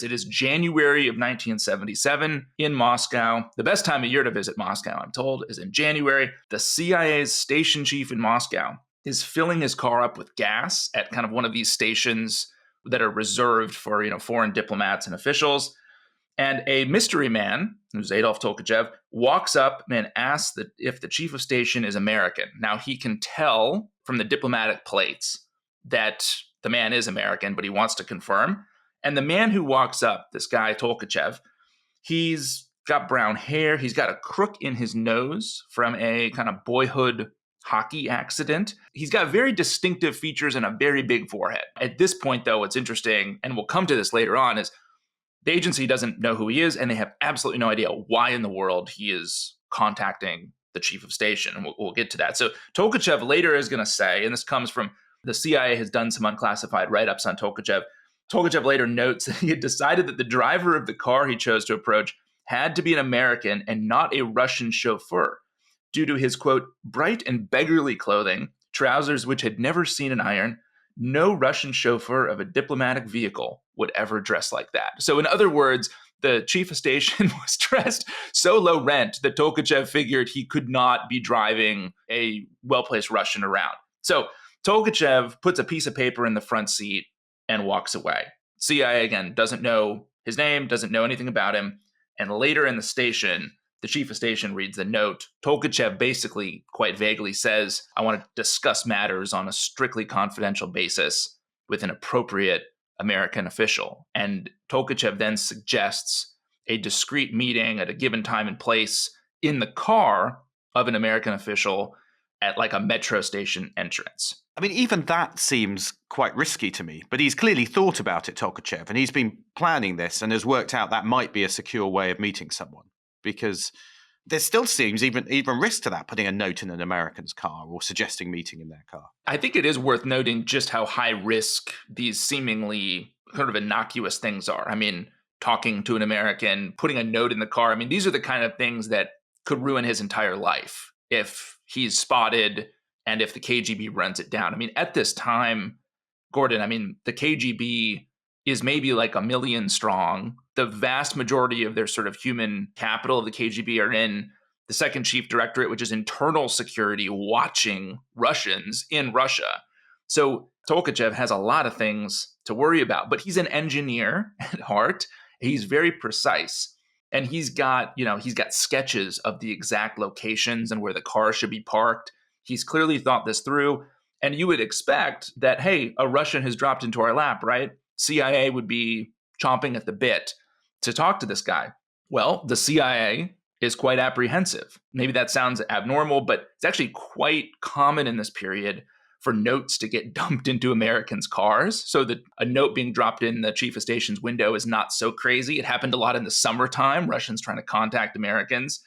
It is January of 1977 in Moscow. The best time of year to visit Moscow, I'm told, is in January. The CIA's station chief in Moscow is filling his car up with gas at kind of one of these stations that are reserved for, foreign diplomats and officials. And a mystery man, who's Adolf Tolkachev, walks up and asks if the chief of station is American. Now, he can tell from the diplomatic plates that the man is American, but he wants to confirm. And the man who walks up, this guy Tolkachev, he's got brown hair. He's got a crook in his nose from a kind of boyhood hockey accident. He's got very distinctive features and a very big forehead. At this point, though, what's interesting, and we'll come to this later on, is the agency doesn't know who he is, and they have absolutely no idea why in the world he is contacting the chief of station. And we'll get to that. So Tolkachev later is going to say, and this comes from the CIA has done some unclassified write-ups on Tolkachev. Tolkachev later notes that he had decided that the driver of the car he chose to approach had to be an American and not a Russian chauffeur due to his, quote, bright and beggarly clothing, trousers which had never seen an iron. No Russian chauffeur of a diplomatic vehicle would ever dress like that. So in other words, the chief of station was dressed so low rent that Tolkachev figured he could not be driving a well-placed Russian around. So Tolkachev puts a piece of paper in the front seat and walks away. CIA, again, doesn't know his name, doesn't know anything about him. And later in the station, the chief of station reads the note. Tolkachev basically, quite vaguely, says, I want to discuss matters on a strictly confidential basis with an appropriate American official. And Tolkachev then suggests a discreet meeting at a given time and place in the car of an American official at like a metro station entrance. I mean, even that seems quite risky to me, but he's clearly thought about it, Tolkachev, and he's been planning this and has worked out that might be a secure way of meeting someone, because there still seems even risk to that, putting a note in an American's car or suggesting meeting in their car. I think it is worth noting just how high risk these seemingly sort of innocuous things are. I mean, talking to an American, putting a note in the car. I mean, these are the kind of things that could ruin his entire life if he's spotted and if the KGB runs it down. I mean, at this time, Gordon, I mean, the KGB is maybe like 1 million strong. The vast majority of their sort of human capital of the KGB are in the second chief directorate, which is internal security, watching Russians in Russia. So Tolkachev has a lot of things to worry about, but he's an engineer at heart. He's very precise. And he's got sketches of the exact locations and where the car should be parked. He's clearly thought this through. And you would expect that, hey, a Russian has dropped into our lap, right? CIA would be chomping at the bit to talk to this guy. Well, the CIA is quite apprehensive. Maybe that sounds abnormal, but it's actually quite common in this period for notes to get dumped into Americans' cars. So that a note being dropped in the chief of station's window is not so crazy. It happened a lot in the summertime, Russians trying to contact Americans.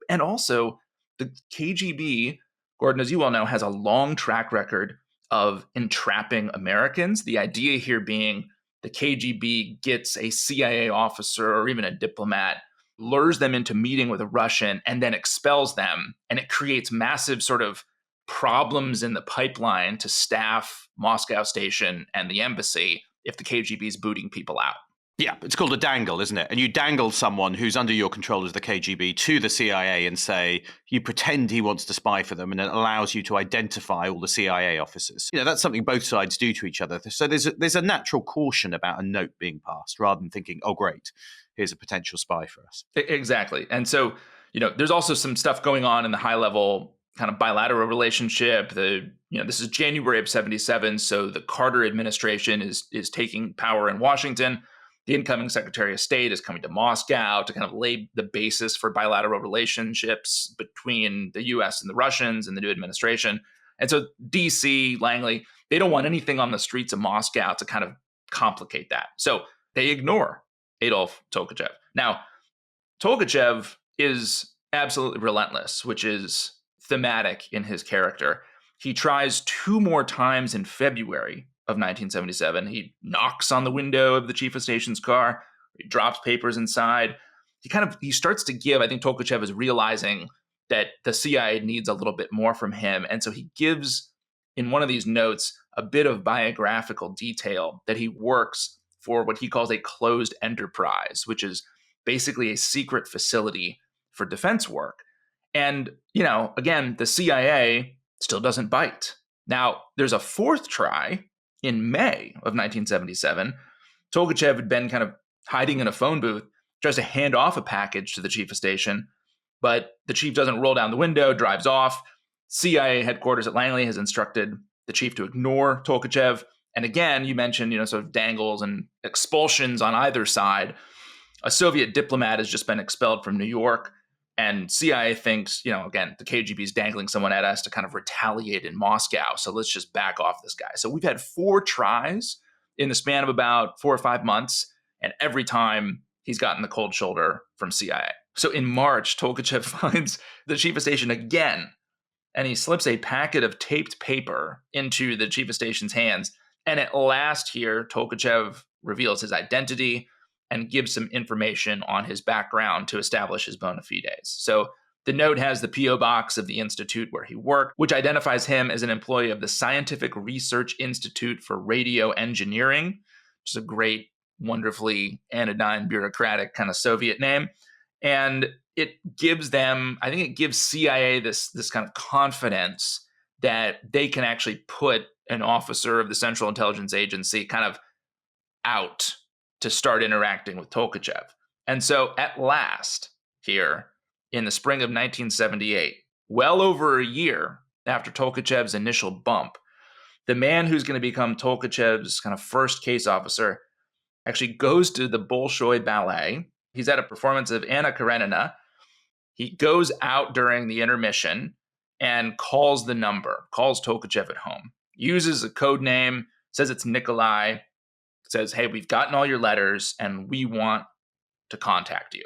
And also, the KGB, Gordon, as you well know, has a long track record of entrapping Americans. The idea here being the KGB gets a CIA officer or even a diplomat, lures them into meeting with a Russian, and then expels them. And it creates massive sort of problems in the pipeline to staff Moscow station and the embassy if the KGB is booting people out. Yeah, it's called a dangle, isn't it? And you dangle someone who's under your control as the KGB to the CIA and say, you pretend he wants to spy for them, and it allows you to identify all the CIA officers. You know, that's something both sides do to each other. So there's a natural caution about a note being passed rather than thinking, oh, great, here's a potential spy for us. Exactly. And so, there's also some stuff going on in the high level kind of bilateral relationship. This is January of 77. So the Carter administration is taking power in Washington. The incoming Secretary of State is coming to Moscow to kind of lay the basis for bilateral relationships between the U.S. and the Russians and the new administration. And so D.C., Langley, they don't want anything on the streets of Moscow to kind of complicate that. So they ignore Adolf Tolkachev. Now, Tolkachev is absolutely relentless, which is thematic in his character. He tries 2 more times in February of 1977. He knocks on the window of the chief of station's car. He drops papers inside. He starts to give, I think Tolkachev is realizing that the CIA needs a little bit more from him. And so he gives, in one of these notes, a bit of biographical detail that he works for what he calls a closed enterprise, which is basically a secret facility for defense work. And, again, the CIA still doesn't bite. Now, there's a fourth try in May of 1977. Tolkachev had been kind of hiding in a phone booth, tries to hand off a package to the chief of station, but the chief doesn't roll down the window, drives off. CIA headquarters at Langley has instructed the chief to ignore Tolkachev. And again, you mentioned, sort of dangles and expulsions on either side. A Soviet diplomat has just been expelled from New York. And CIA thinks, again, the KGB is dangling someone at us to kind of retaliate in Moscow. So let's just back off this guy. So we've had 4 tries in the span of about 4 or 5 months. And every time he's gotten the cold shoulder from CIA. So in March, Tolkachev finds the chief of station again, and he slips a packet of taped paper into the chief of station's hands. And at last here, Tolkachev reveals his identity and gives some information on his background to establish his bona fides. So the note has the P.O. box of the institute where he worked, which identifies him as an employee of the Scientific Research Institute for Radio Engineering, which is a great, wonderfully anodyne, bureaucratic kind of Soviet name. And it gives them, I think it gives CIA this kind of confidence that they can actually put an officer of the Central Intelligence Agency kind of out to start interacting with Tolkachev. And so at last, here in the spring of 1978, well over a year after Tolkachev's initial bump, the man who's going to become Tolkachev's kind of first case officer actually goes to the Bolshoi Ballet. He's at a performance of Anna Karenina. He goes out during the intermission and calls Tolkachev at home, uses a code name, says it's Nikolai, says, hey, we've gotten all your letters and we want to contact you.